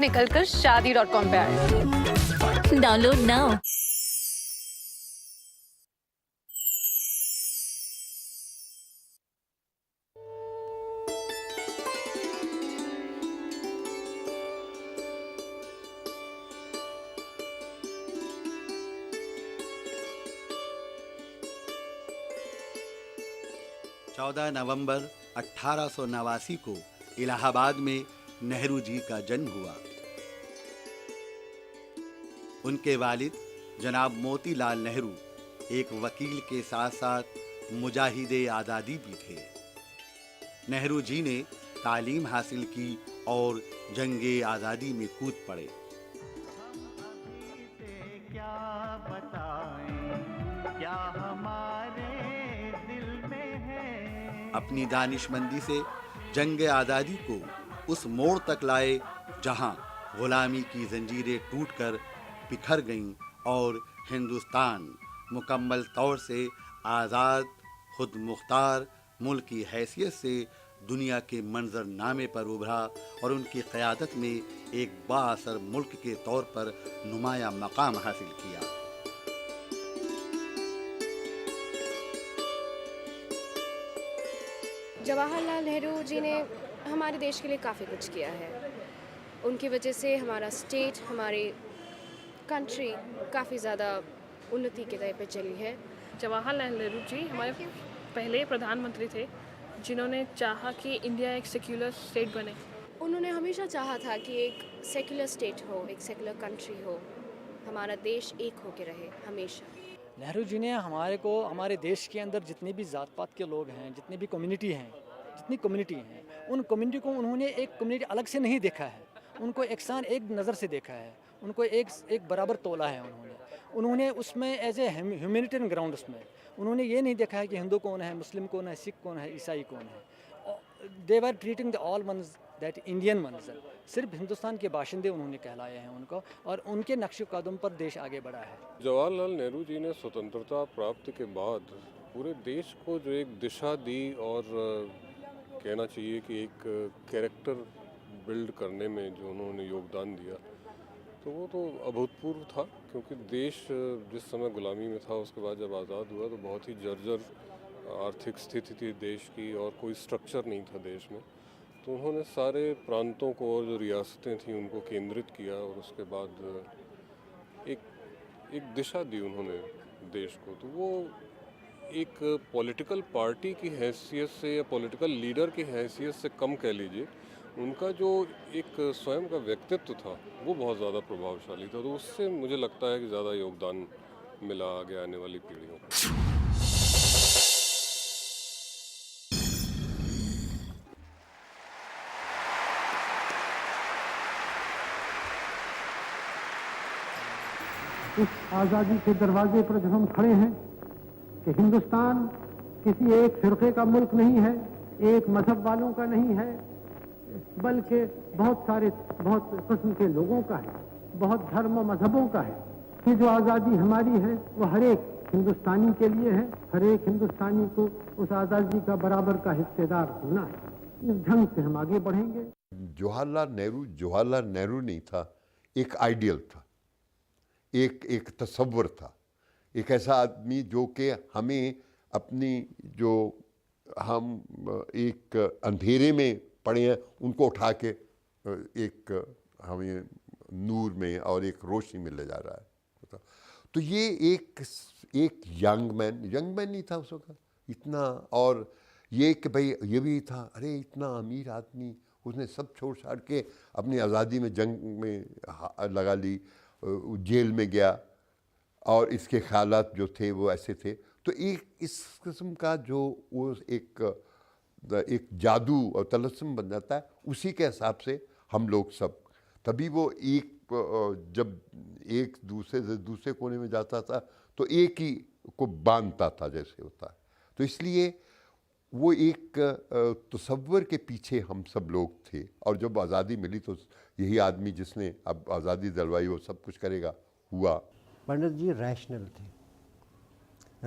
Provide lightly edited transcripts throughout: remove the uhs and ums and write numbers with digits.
نکل کر shadi.com پہ آئے. Download now. نومبر 1889 کو الہ آباد میں نہرو جی کا جنم ہوا. ان کے والد جناب موتی لال نہرو ایک وکیل کے ساتھ ساتھ مجاہد آزادی بھی تھے. نہرو جی نے تعلیم حاصل کی اور جنگ آزادی میں کود پڑے. اپنی دانشمندی سے جنگ آزادی کو اس موڑ تک لائے جہاں غلامی کی زنجیریں ٹوٹ کر بکھر گئیں اور ہندوستان مکمل طور سے آزاد خود مختار ملک کی حیثیت سے دنیا کے منظر نامے پر ابھرا اور ان کی قیادت میں ایک بااثر ملک کے طور پر نمایاں مقام حاصل کیا. جواہر لال نہرو جی نے ہمارے دیش کے لیے کافی کچھ کیا ہے. ان کی وجہ سے ہمارا اسٹیٹ، ہماری کنٹری کافی زیادہ انتی کے طرح پہ چلی ہے. جواہر لال نہرو جی ہمارے پہلے پردھان منتری تھے جنہوں نے چاہا کہ انڈیا ایک سیکولر اسٹیٹ بنے. انہوں نے ہمیشہ چاہا تھا کہ ایک سیکولر اسٹیٹ ہو، ایک سیکولر کنٹری ہو، ہمارا دیش ایک ہو کے رہے ہمیشہ. نہرو جی نے ہمارے دیش کے اندر جتنے بھی ذات پات کے لوگ ہیں، جتنی بھی کمیونٹی ہیں، ان کمیونٹی کو انہوں نے ایک کمیونٹی الگ سے نہیں دیکھا ہے. ان کو یکساں ایک نظر سے دیکھا ہے. ان کو ایک برابر تولا ہے. انہوں نے اس میں ایز اے ہیومینیٹین گراؤنڈ اس میں انہوں نے یہ نہیں دیکھا ہے کہ ہندو کون ہے، مسلم کون ہے، سکھ کون ہے، عیسائی کون ہے. They are treating the all ones that Indian ones. صرف ہندوستان کے باشندے انہوں نے کہلائے ہیں ان کو، اور ان کے نقش قدم پر دیش آگے بڑھا ہے. جواہر لال نہرو جی نے سوتنترتا پراپت کے بعد پورے دیش کو جو ایک دشا دی اور کہنا چاہیے کہ ایک کیریکٹر بلڈ کرنے میں جو انہوں نے یوگدان دیا تو وہ تو ابھوتپورو تھا. کیونکہ دیش جس سمے غلامی میں تھا، اس کے بعد جب آزاد ہوا تو بہت ہی جرجر آرتھک استھتی تھی دیش کی، اور کوئی سٹرکچر نہیں تھا دیش میں. تو انہوں نے سارے پرانتوں کو اور جو ریاستیں تھیں ان کو کیندرت کیا، اور اس کے بعد ایک دشا دی انہوں نے دیش کو. تو وہ ایک پولیٹیکل پارٹی کی حیثیت سے یا پولیٹیکل لیڈر کی حیثیت سے کم کہہ لیجئے، ان کا جو ایک سوئم کا ویکتتو تھا وہ بہت زیادہ پربھاوشالی تھا. تو اس سے مجھے لگتا ہے کہ زیادہ یوگدان ملا آگے آنے والی پیڑھیوں کو. اس آزادی کے دروازے پر جب ہم کھڑے ہیں کہ ہندوستان کسی ایک فرقے کا ملک نہیں ہے، ایک مذہب والوں کا نہیں ہے، بلکہ بہت قسم کے لوگوں کا ہے، بہت دھرم و مذہبوں کا ہے. یہ جو آزادی ہماری ہے وہ ہر ایک ہندوستانی کے لیے ہے. ہر ایک ہندوستانی کو اس آزادی کا برابر کا حصے دار ہونا ہے. اس ڈھنگ سے ہم آگے بڑھیں گے. جواہر لال نہرو نہیں تھا، ایک آئیڈیل تھا، ایک تصور تھا. ایک ایسا آدمی جو کہ ہمیں اپنی جو ہم ایک اندھیرے میں پڑے ہیں ان کو اٹھا کے ایک ہمیں نور میں اور ایک روشنی میں لے جا رہا ہے. تو یہ ایک ینگ مین نہیں تھا اس وقت اتنا. اور یہ کہ بھئی یہ بھی تھا، ارے اتنا امیر آدمی، اس نے سب چھوڑ چھاڑ کے اپنی آزادی میں جنگ میں لگا لی، جیل میں گیا، اور اس کے خیالات جو تھے وہ ایسے تھے. تو اس قسم کا جو وہ ایک جادو اور طلسم بن جاتا ہے، اسی کے حساب سے ہم لوگ سب تبھی وہ جب ایک دوسرے سے دوسرے کونے میں جاتا تھا تو ایک ہی کو باندھتا تھا جیسے ہوتا ہے. تو اس لیے وہ ایک تصور کے پیچھے ہم سب لوگ تھے. اور جب آزادی ملی تو یہی آدمی جس نے اب آزادی دلوائی وہ سب کچھ کرے گا ہوا. پنڈت جی ریشنل تھے،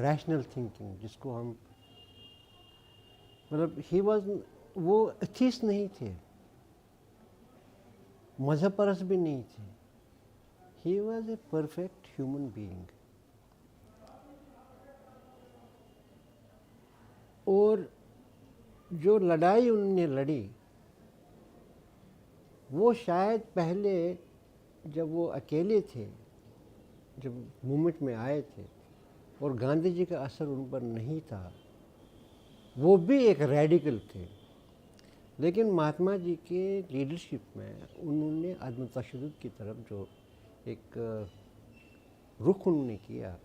ریشنل تھنکنگ جس کو ہم مطلب وہ ایتھیسٹ نہیں تھے. मज़हब परस्त भी नहीं थे. He was a perfect human being. और जो लड़ाई उन्होंने लड़ी वो शायद पहले जब वो अकेले थे, जब मूवमेंट में आए थे और गांधी जी का असर उन पर नहीं था, वो भी एक रेडिकल थे, लेकिन महात्मा जी के लीडरशिप में उन्होंने आदम तशद्दुद की तरफ जो एक रुख उन्होंने किया,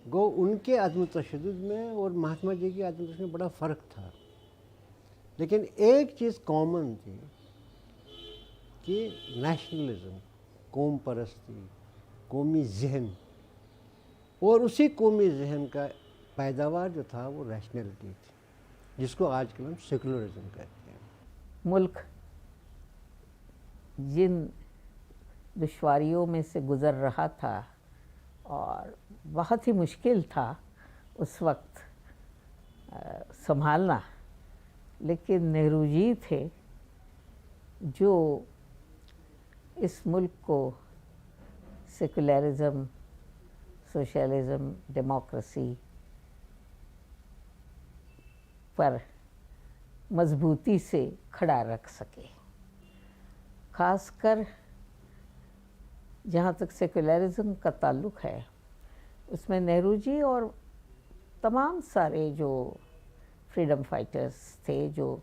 गो उनके आदम तशद्दुद में और महात्मा जी के आदम तशद्दुद में बड़ा फ़र्क था. लेकिन एक चीज़ कॉमन थी कि नेशनलिज्म, कौम परस्ती, कौमी जहन, और उसी कौमी जहन का पैदावार जो था वो रैशनैलिटी थी, जिसको आजकल हम सेकुलरिज्म कहते हैं. मुल्क जिन दुश्वारियों में से गुज़र रहा था और बहुत ही मुश्किल था उस वक्त संभालना, लेकिन नेहरू जी थे जो इस मुल्क को सेकुलरिज्म, सोशलिज्म, डेमोक्रेसी पर मजबूती से खड़ा रख सके. ख़ासकर जहाँ तक सेकुलरिज्म का ताल्लुक़ है, उसमें नेहरू जी और तमाम सारे जो फ्रीडम फाइटर्स थे जो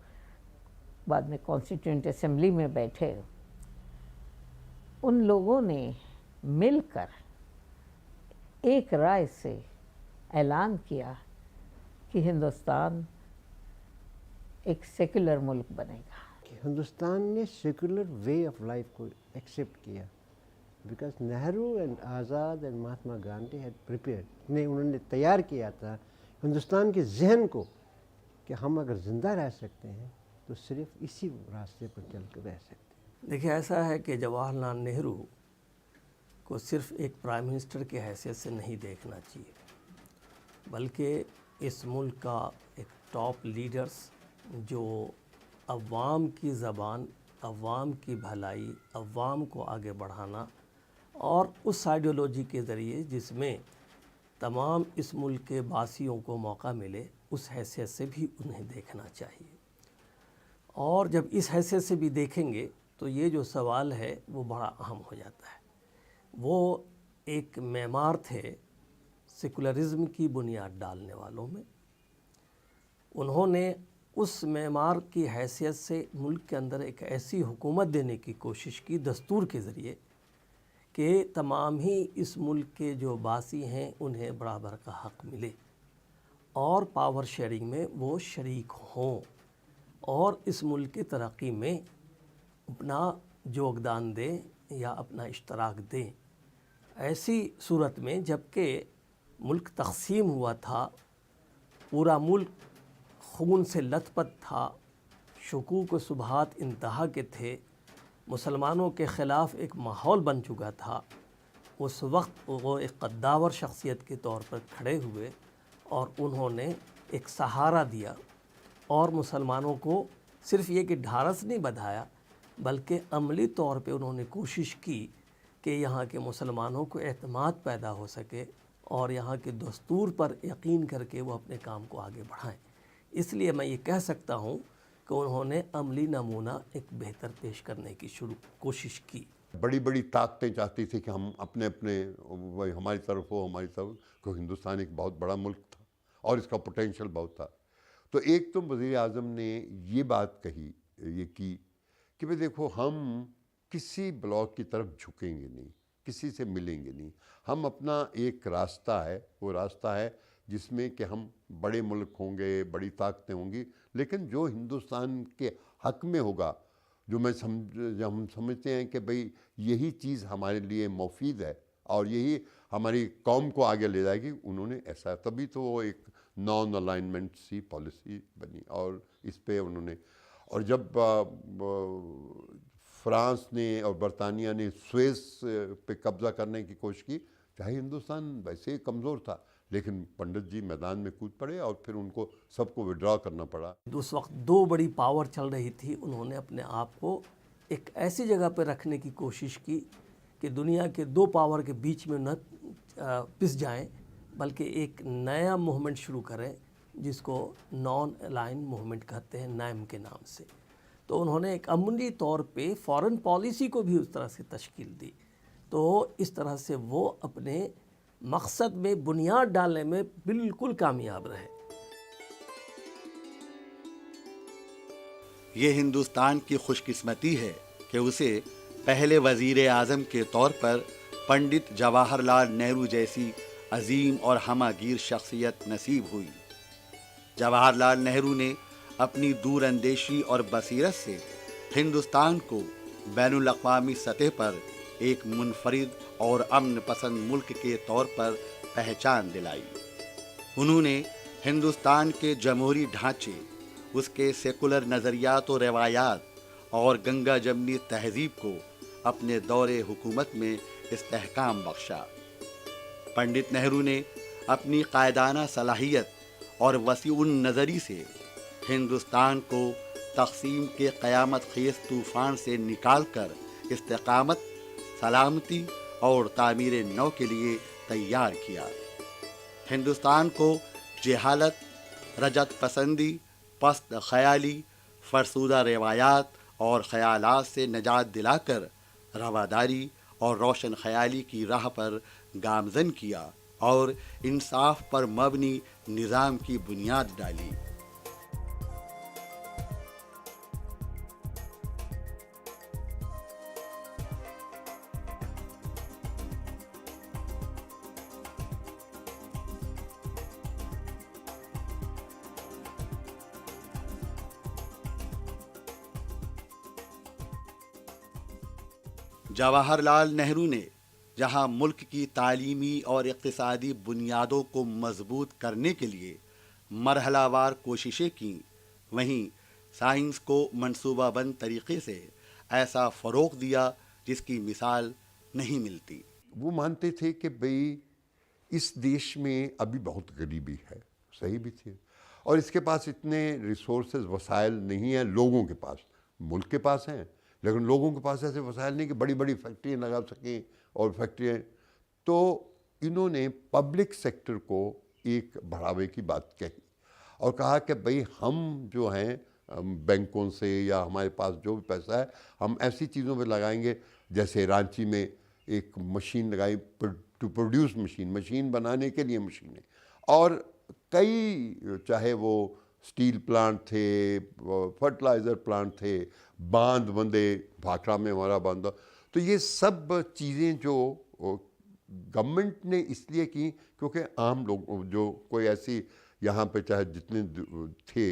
बाद में कॉन्स्टिट्यूएंट असेंबली में बैठे, उन लोगों ने मिलकर एक राय से ऐलान किया कि हिंदुस्तान एक सेकुलर मुल्क बनेगा. हिंदुस्तान ने सेकुलर वे ऑफ लाइफ को एक्सेप्ट किया, because Nehru and Azad and Mahatma Gandhi had prepared, उन्होंने तैयार किया था हिंदुस्तान के जहन को कि हम अगर ज़िंदा रह सकते हैं तो सिर्फ इसी रास्ते पर चल कर रह सकते हैं. देखिए, ऐसा है कि जवाहरलाल नेहरू को सिर्फ एक प्राइम मिनिस्टर की हैसियत से नहीं देखना चाहिए, बल्कि इस मुल्क का एक टॉप लीडर्स जो अवाम की ज़बान, अवाम की भलाई, अवाम को आगे बढ़ाना और उस आइडियोलॉजी के ज़रिए जिसमें तमाम इस मुल्क के बासियों को मौका मिले, उस हैसियत से भी उन्हें देखना चाहिए. और जब इस हैसियत से भी देखेंगे तो ये जो सवाल है वो बड़ा अहम हो जाता है. वो एक मेमार थे सेकुलरिज्म की बुनियाद डालने वालों में. उन्होंने उस मेमार की हैसियत से मुल्क के अंदर एक ऐसी हुकूमत देने की कोशिश की दस्तूर के ज़रिए कि तमाम ही इस मुल्क के जो बासी हैं उन्हें बराबर का हक़ मिले और पावर शेयरिंग में वो शरीक हों और इस मुल्क की तरक्की में अपना योगदान दें या अपना इश्तराक दें. ऐसी सूरत में जबकि मुल्क तक़सीम हुआ था, पूरा मुल्क खून से लथपथ था, शकूक व शुबहात इंतहा के थे, मुसलमानों के ख़िलाफ़ एक माहौल बन चुका था, उस वक्त वो एक कद्दावर शख्सियत के तौर पर खड़े हुए और उन्होंने एक सहारा दिया और मुसलमानों को सिर्फ़ ये कि ढारस नहीं बंधाया, बल्कि अमली तौर पे उन्होंने कोशिश की कि यहाँ के मुसलमानों को एतमाद पैदा हो सके और यहाँ के दस्तूर पर यकीन करके वो अपने काम को आगे बढ़ाएं. इसलिए मैं ये कह सकता हूँ कि उन्होंने अमली नमूना एक बेहतर पेश करने की कोशिश की. बड़ी बड़ी ताकतें चाहती थी कि हम अपने अपने वही हमारी तरफ हो, हमारी तरफ, क्योंकि हिंदुस्तान एक बहुत बड़ा मुल्क था और इसका पोटेंशियल बहुत था. तो एक तो वज़ीर आज़म ने ये बात कही, ये की कि भाई देखो, हम किसी ब्लॉक की तरफ झुकेंगे नहीं, किसी से मिलेंगे नहीं. हम अपना एक रास्ता है, वो रास्ता है जिसमें कि हम बड़े मुल्क होंगे, बड़ी ताकतें होंगी, लेकिन जो हिंदुस्तान के हक़ में होगा, जो हम समझते हैं कि भाई यही चीज़ हमारे लिए मुफीद है और यही हमारी कौम को आगे ले जाएगी, उन्होंने ऐसा, तभी तो वो एक नॉन अलाइनमेंट सी पॉलिसी बनी और इस पे उन्होंने. और जब फ्रांस ने और बरतानिया ने सुएज़ पे कब्ज़ा करने की कोशिश की, चाहे हिंदुस्तान वैसे कमज़ोर था, लेकिन पंडित जी मैदान में कूद पड़े और फिर उनको सबको विड्रॉ करना पड़ा. उस वक्त दो बड़ी पावर चल रही थी, उन्होंने अपने आप को ایک ایسی جگہ پہ رکھنے کی کوشش کی کہ دنیا کے دو پاور کے بیچ میں نہ پس جائیں، بلکہ ایک نیا موومنٹ شروع کریں جس کو نان الائن موومنٹ کہتے ہیں، نیم کے نام سے۔ تو انہوں نے ایک عملی طور پہ فارن پالیسی کو بھی اس طرح سے تشکیل دی، تو اس طرح سے وہ اپنے مقصد میں بنیاد ڈالنے میں بالکل کامیاب رہے۔ یہ ہندوستان کی خوش قسمتی ہے کہ اسے پہلے وزیر اعظم کے طور پر پنڈت جواہر لال نہرو جیسی عظیم اور ہمہ گیر شخصیت نصیب ہوئی۔ جواہر لال نہرو نے اپنی دور اندیشی اور بصیرت سے ہندوستان کو بین الاقوامی سطح پر ایک منفرد اور امن پسند ملک کے طور پر پہچان دلائی۔ انہوں نے ہندوستان کے جمہوری ڈھانچے، اس کے سیکولر نظریات و روایات اور گنگا جمنی تہذیب کو اپنے دور حکومت میں استحکام بخشا۔ پنڈت نہرو نے اپنی قائدانہ صلاحیت اور وسیع النظری سے ہندوستان کو تقسیم کے قیامت خیز طوفان سے نکال کر استقامت، سلامتی اور تعمیر نو کے لیے تیار کیا۔ ہندوستان کو جہالت، رجت پسندی، پست خیالی، فرسودہ روایات اور خیالات سے نجات دلا کر رواداری اور روشن خیالی کی راہ پر گامزن کیا اور انصاف پر مبنی نظام کی بنیاد ڈالی۔ جواہر لال نہرو نے جہاں ملک کی تعلیمی اور اقتصادی بنیادوں کو مضبوط کرنے کے لیے مرحلہ وار کوششیں کیں، وہیں سائنس کو منصوبہ بند طریقے سے ایسا فروغ دیا جس کی مثال نہیں ملتی۔ وہ مانتے تھے کہ بھئی اس دیش میں ابھی بہت غریبی ہے، صحیح بھی تھی، اور اس کے پاس اتنے ریسورسز، وسائل نہیں ہیں لوگوں کے پاس، ملک کے پاس ہیں لیکن لوگوں کے پاس ایسے وسائل نہیں کہ بڑی بڑی فیکٹریاں لگا سکیں، اور فیکٹریاں، تو انہوں نے پبلک سیکٹر کو ایک بڑھاوے کی بات کہی اور کہا کہ بھئی ہم جو ہیں بینکوں سے یا ہمارے پاس جو بھی پیسہ ہے ہم ایسی چیزوں پہ لگائیں گے، جیسے رانچی میں ایک مشین لگائی ٹو پروڈیوس مشین بنانے کے لیے مشینیں، اور کئی چاہے وہ سٹیل پلانٹ تھے، فرٹیلائزر پلانٹ تھے، باندھ بندے، بھاکرا میں ہمارا باندھ، تو یہ سب چیزیں جو گورنمنٹ نے اس لیے کی کیونکہ عام لوگ جو کوئی ایسی یہاں پہ چاہے جتنے تھے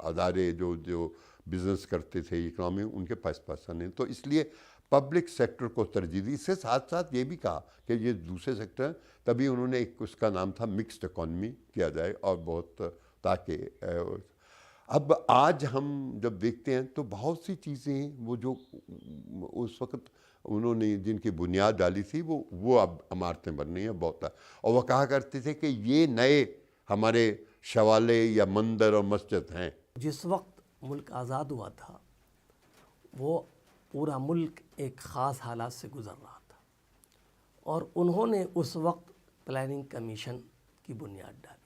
ادارے جو بزنس کرتے تھے اکنامی، ان کے پاس پیسہ نہیں، تو اس لیے پبلک سیکٹر کو ترجیح دی۔ اس کے ساتھ ساتھ یہ بھی کہا کہ یہ دوسرے سیکٹر، تبھی انہوں نے ایک اس کا نام تھا مکسڈ اکانومی کیا جائے، اور بہت تاکہ اب آج ہم جب دیکھتے ہیں تو بہت سی چیزیں وہ جو اس وقت انہوں نے جن کی بنیاد ڈالی تھی وہ اب عمارتیں بن رہی ہیں بہت، اور وہ کہا کرتے تھے کہ یہ نئے ہمارے شوالے یا مندر اور مسجد ہیں۔ جس وقت ملک آزاد ہوا تھا وہ پورا ملک ایک خاص حالات سے گزر رہا تھا، اور انہوں نے اس وقت پلاننگ کمیشن کی بنیاد ڈالی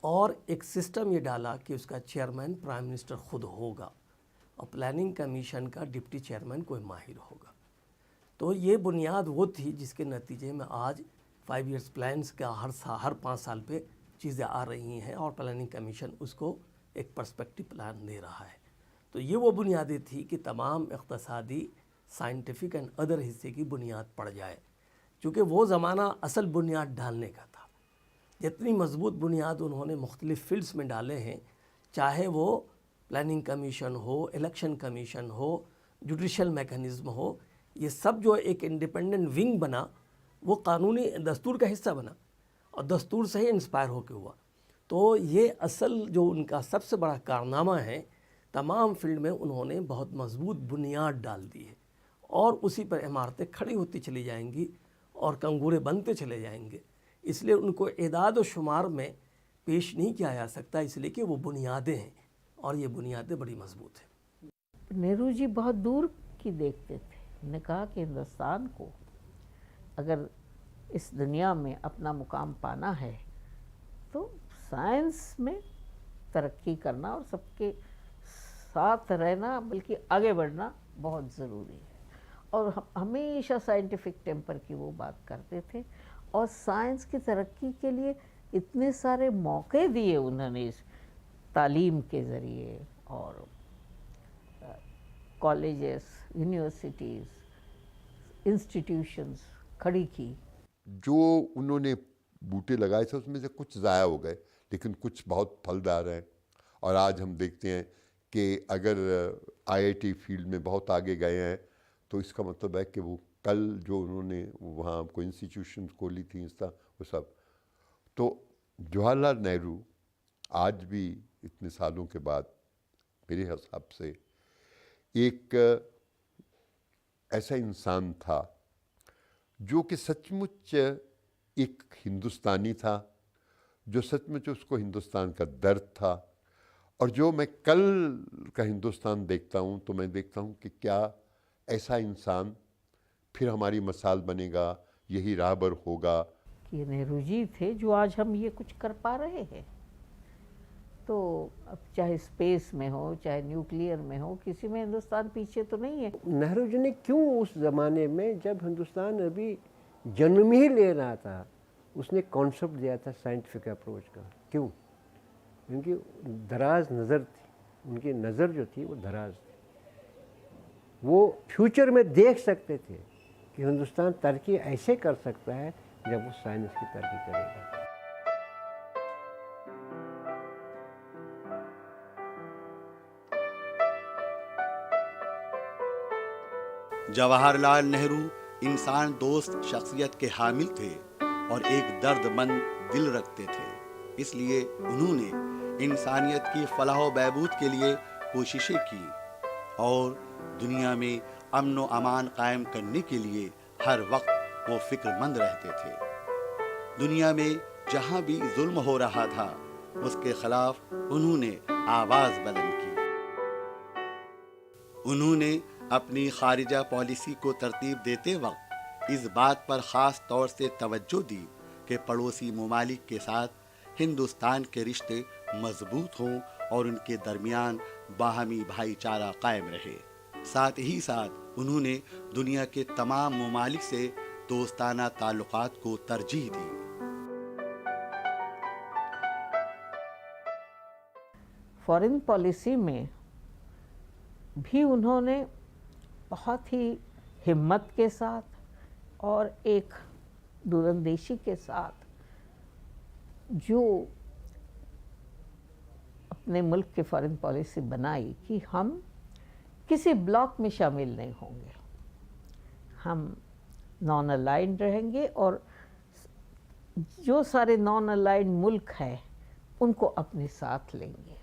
اور ایک سسٹم یہ ڈالا کہ اس کا چیئرمین پرائم منسٹر خود ہوگا اور پلاننگ کمیشن کا ڈپٹی چیئرمین کوئی ماہر ہوگا۔ تو یہ بنیاد وہ تھی جس کے نتیجے میں آج 5 ایئرس پلانس کا ہر 5 سال پہ چیزیں آ رہی ہیں، اور پلاننگ کمیشن اس کو ایک پرسپیکٹو پلان دے رہا ہے۔ تو یہ وہ بنیادیں تھی کہ تمام اقتصادی، سائنٹیفک اینڈ ادر حصے کی بنیاد پڑ جائے، چونکہ وہ زمانہ اصل بنیاد ڈالنے کا تھا۔ جتنی مضبوط بنیاد انہوں نے مختلف فیلڈز میں ڈالے ہیں، چاہے وہ پلاننگ کمیشن ہو، الیکشن کمیشن ہو، جوڈیشل میکانزم ہو، یہ سب جو ایک انڈیپینڈنٹ ونگ بنا وہ قانونی دستور کا حصہ بنا اور دستور سے ہی انسپائر ہو کے ہوا۔ تو یہ اصل جو ان کا سب سے بڑا کارنامہ ہے، تمام فیلڈ میں انہوں نے بہت مضبوط بنیاد ڈال دی ہے، اور اسی پر عمارتیں کھڑی ہوتی چلی جائیں گی اور کنگورے بنتے چلے جائیں گے۔ اس لیے ان کو اعداد و شمار میں پیش نہیں کیا جا سکتا، اس لیے کہ وہ بنیادیں ہیں اور یہ بنیادیں بڑی مضبوط ہیں۔ नेहरू जी बहुत दूर की देखते थे। उन्होंने कहा कि हिंदुस्तान को अगर इस दुनिया में अपना मुकाम पाना है तो साइंस में तरक्की करना और सबके साथ रहना, बल्कि आगे बढ़ना बहुत ज़रूरी है। और हमेशा साइंटिफिक टेम्पर की वो बात करते थे, और साइंस की तरक्की के लिए इतने सारे मौके दिए उन्होंने इस तालीम के ज़रिए, और कॉलेजेस, यूनिवर्सिटीज़, इंस्टीट्यूशंस खड़ी की। जो उन्होंने बूटे लगाए थे उसमें से कुछ ज़ाया हो गए, लेकिन कुछ बहुत फलदार हैं। और आज हम देखते हैं कि अगर आईआईटी फील्ड में बहुत आगे गए हैं तो इसका मतलब है कि वो कल जो उन्होंने वहाँ कोई इंस्टीट्यूशन खोली थी वो सब। तो जवाहरलाल नेहरू आज भी इतने सालों के बाद मेरे हिसाब से एक ऐसा इंसान था जो कि सचमुच एक हिंदुस्तानी था, जो सचमुच उसको हिंदुस्तान का दर्द था। और जो मैं कल का हिंदुस्तान देखता हूँ तो मैं देखता हूँ कि क्या ऐसा इंसान फिर हमारी मिसाल बनेगा, यही राहबर होगा। कि नेहरू जी थे जो आज हम ये कुछ कर पा रहे हैं। तो अब चाहे स्पेस में हो, चाहे न्यूक्लियर में हो, किसी में हिंदुस्तान पीछे तो नहीं है। नेहरू जी ने क्यों उस ज़माने में, जब हिंदुस्तान अभी जन्म ही ले रहा था, उसने कॉन्सेप्ट दिया था साइंटिफिक अप्रोच का? क्यों? उनकी दराज नज़र थी, उनकी नज़र जो थी वो दराज थी। वो फ्यूचर में देख सकते थे कि हिंदुस्तान तरक्की ऐसे कर सकता है जब वो साइंस की तरक्की करेगा। जवाहरलाल नेहरू इंसान दोस्त शख्सियत के हामिल थे और एक दर्दमंद दिल रखते थे। इसलिए उन्होंने इंसानियत की फलाह व बहबूद के लिए कोशिशें की और दुनिया में अमन व अमान कायम करने के लिए हर वक्त वो फिक्रमंद रहते थे। दुनिया में जहाँ भी जुल्म हो रहा था उसके खिलाफ उन्होंने आवाज़ बुलंद की। उन्होंने अपनी खारिजा पॉलिसी को तरतीब देते वक्त इस बात पर ख़ास तौर से तवज्जो दी कि पड़ोसी ममालिक के साथ हिंदुस्तान के रिश्ते मजबूत हों और उनके दरमियान बाहमी भाईचारा कायम रहे। साथ ही साथ उन्होंने दुनिया के तमाम ममालिक से दोस्ताना ताल्लुकात को तरजीह दी। फॉरेन पॉलिसी में भी उन्होंने बहुत ही हिम्मत के साथ और एक दूरंदेशी के साथ जो अपने मुल्क की फॉरेन पॉलिसी बनाई कि हम किसी ब्लॉक में शामिल नहीं होंगे, हम नॉन अलाइंड रहेंगे और जो सारे नॉन अलाइंड मुल्क हैं उनको अपने साथ लेंगे।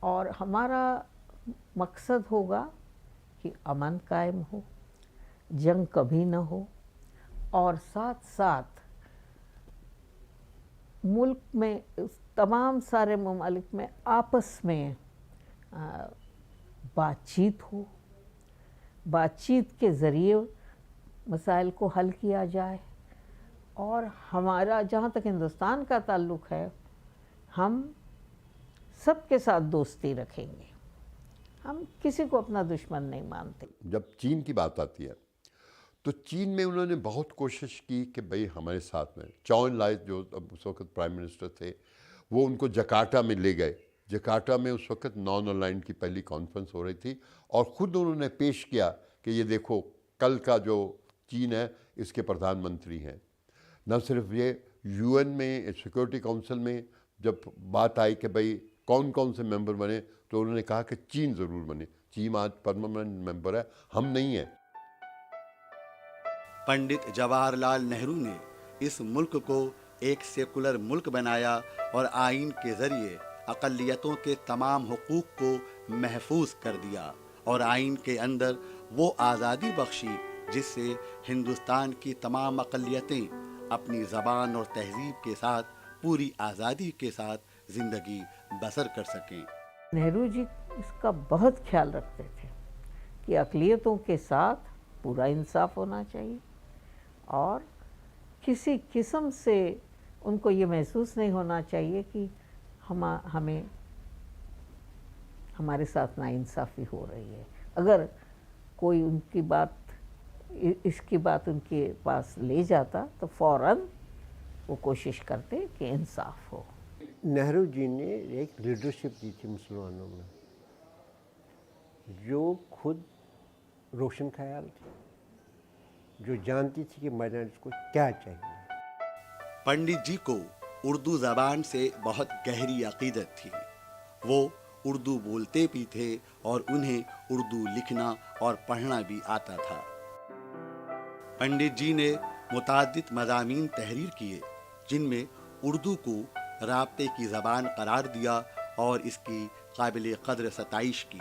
और हमारा मकसद होगा कि अमन कायम हो, जंग कभी ना हो, और साथ साथ मुल्क में तमाम सारे ममालिक में आपस में बातचीत हो, बातचीत के ज़रिए मसाइल को हल किया जाए। और हमारा जहाँ तक हिंदुस्तान का ताल्लुक़ है, हम सबके साथ दोस्ती रखेंगे, हम किसी को अपना दुश्मन नहीं मानते। जब चीन की बात आती है तो चीन में उन्होंने बहुत कोशिश की कि भाई हमारे साथ में चौ एन लाई जो उस वक्त प्राइम मिनिस्टर थे वो उनको जकार्ता में ले गए। जकार्ता में उस वक्त नॉन अलाइंड की पहली कॉन्फ्रेंस हो रही थी और ख़ुद उन्होंने पेश किया कि ये देखो कल का जो चीन है इसके प्रधानमंत्री हैं। न सिर्फ ये यूएन में सिक्योरिटी काउंसिल में जब बात आई कि भाई कौन कौन से मेंबर बने तो उन्होंने कहा कि चीन ज़रूर बने। चीन आज परमानेंट मेंबर है, हम नहीं हैं। पंडित जवाहरलाल नेहरू ने इस मुल्क को एक सेकुलर मुल्क बनाया और आइन के ज़रिए अक़लियतों के तमाम हुकूक को महफूज कर दिया और आइन के अंदर वो आज़ादी बख्शी जिससे हिंदुस्तान की तमाम अक़लियतें अपनी ज़बान और तहज़ीब के साथ पूरी आज़ादी के साथ ज़िंदगी बसर कर सकें। नेहरू जी اس کا بہت خیال رکھتے تھے کہ اقلیتوں کے ساتھ پورا انصاف ہونا چاہیے اور کسی قسم سے ان کو یہ محسوس نہیں ہونا چاہیے کہ ہمیں ہمارے ساتھ ناانصافی ہو رہی ہے. اگر کوئی ان کی بات اس کی بات ان کے پاس لے جاتا تو فوراً وہ کوشش کرتے کہ انصاف ہو. نہرو جی نے ایک لیڈرشپ دی تھی مسلمانوں میں جو خود روشن خیال تھی, جو جانتی تھی کہ مائنارٹیز کو کیا چاہیے. पंडित जी को उर्दू ज़बान से बहुत गहरी अकीदत थी. वो उर्दू बोलते भी थे और उन्हें उर्दू लिखना और पढ़ना भी आता था. पंडित जी ने मुताद्दिद मज़ामीन तहरीर किए जिनमें उर्दू को राब्ते की ज़बान करार दिया और इसकी काबिल क़द्र सताइश की.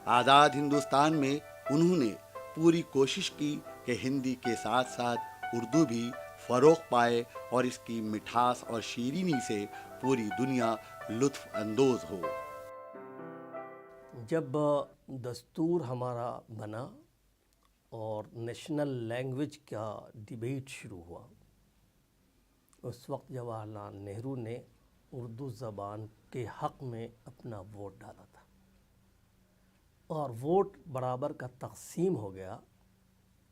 आज़ाद हिंदुस्तान में उन्होंने पूरी कोशिश की कि हिंदी के साथ साथ उर्दू भी फ़रोग़ पाए और इसकी मिठास और शीरीनी से पूरी दुनिया लुत्फ़ अंदोज़ हो. जब दस्तूर हमारा बना और नेशनल लैंग्वेज का डिबेट शुरू हुआ, उस वक्त जवाहरलाल नेहरू ने उर्दू ज़बान के हक़ में अपना वोट डाला था और वोट बराबर का तक़सीम हो गया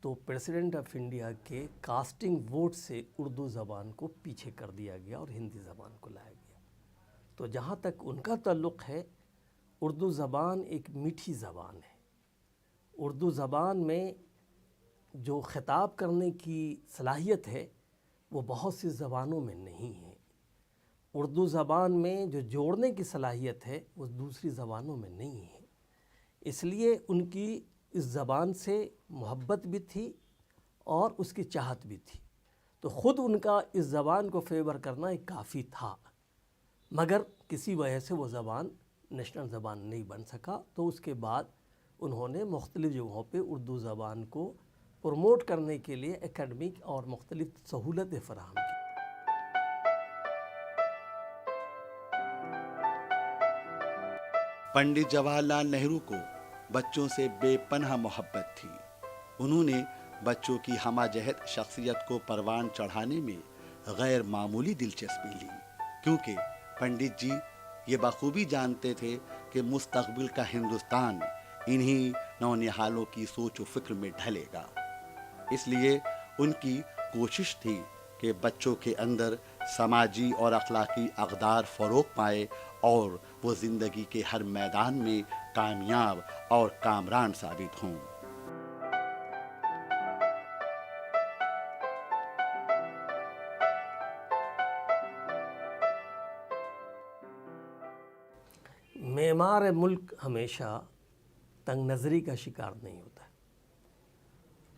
तो प्रेसिडेंट ऑफ इंडिया के कास्टिंग वोट से उर्दू ज़बान को पीछे कर दिया गया और हिंदी ज़बान को लाया गया. तो जहाँ तक उनका ताल्लुक़ है, उर्दू ज़बान एक मीठी ज़बान है. उर्दू ज़बान में जो ख़िताब करने की सलाहियत है वो बहुत सी ज़बानों में नहीं है. उर्दू ज़बान में जो जोड़ने की सलाहियत है वो दूसरी ज़बानों में नहीं है. इसलिए उनकी इस ज़बान से मोहब्बत भी थी और उसकी चाहत भी थी. तो ख़ुद उनका इस ज़बान को फेवर करना एक काफ़ी था, मगर किसी वजह से वो ज़बान नेशनल ज़बान नहीं बन सका. तो उसके बाद उन्होंने मुख्तलिफ़ जगहों पे उर्दू ज़बान को प्रमोट करने के लिए एकेडमिक और मुख्तलिफ़ सहूलतें फ़राहम की. पंडित जवाहरलाल नेहरू को बच्चों से बेपनाह मोहब्बत थी. उन्होंने बच्चों की हमाजहत शख्सियत को परवान चढ़ाने में गैर मामूली दिलचस्पी ली, क्योंकि पंडित जी ये बखूबी जानते थे कि मुस्तकबिल का हिंदुस्तान इन्हीं नौनिहालों की सोच व फिक्र में ढलेगा. इसलिए उनकी कोशिश थी कि बच्चों के अंदर समाजी और अखलाकी अक़दार फ़रोग़ पाए और वो ज़िंदगी के हर मैदान में कामयाब और कामरान साबित हों. मेमार मुल्क हमेशा तंग नज़री का शिकार नहीं होता है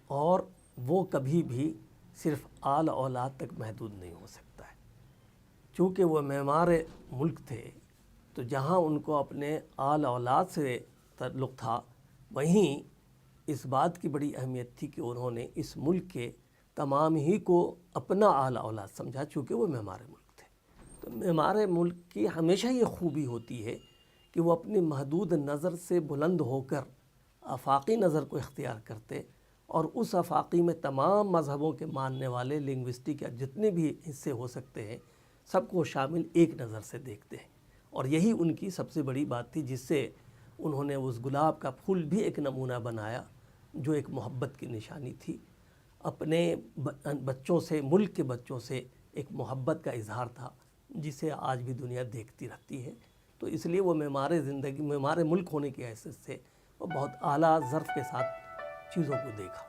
और वो कभी भी सिर्फ़ आल औलाद तक महदूद नहीं हो सकता है. चूँकि वो मेमार मुल्क थे तो जहाँ उनको अपने आल औलाद से ताल्लुक़ था, वहीं इस बात की बड़ी अहमियत थी कि उन्होंने इस मुल्क के तमाम ही को अपना आल औलाद समझा, चूँकि वो मेमार मुल्क थे. तो मेमार मुल्क की हमेशा ये खूबी होती है कि वो अपनी महदूद नज़र से बुलंद होकर आफाकी नज़र को इख्तियार करते और उस आफाकी में तमाम मज़हबों के मानने वाले लिंग्विस्टिक या जितने भी हिस्से हो सकते हैं सबको शामिल एक नज़र से देखते हैं. और यही उनकी सबसे बड़ी बात थी, जिससे उन्होंने उस गुलाब का फूल भी एक नमूना बनाया जो एक मोहब्बत की निशानी थी. अपने बच्चों से, मुल्क के बच्चों से एक मोहब्बत का इजहार था जिसे आज भी दुनिया देखती रहती है. तो इसलिए वो मेमार ज़िंदगी, मेमार मुल्क होने की हैसियत से वो बहुत आला ज़र्फ़ के साथ चीज़ों को देखा.